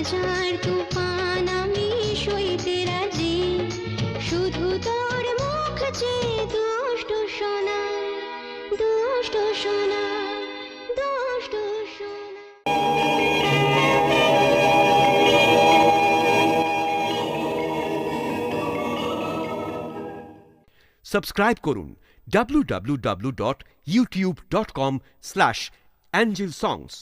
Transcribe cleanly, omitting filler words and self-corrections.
হাজার তুফান আমি সইতে রাজি, শুধু তোর মুখ চেয়ে দুষ্ট সোনা, দুষ্ট সোনা, দুষ্ট সোনা। সাবস্ক্রাইব করুন www.youtube.com/angelsongs।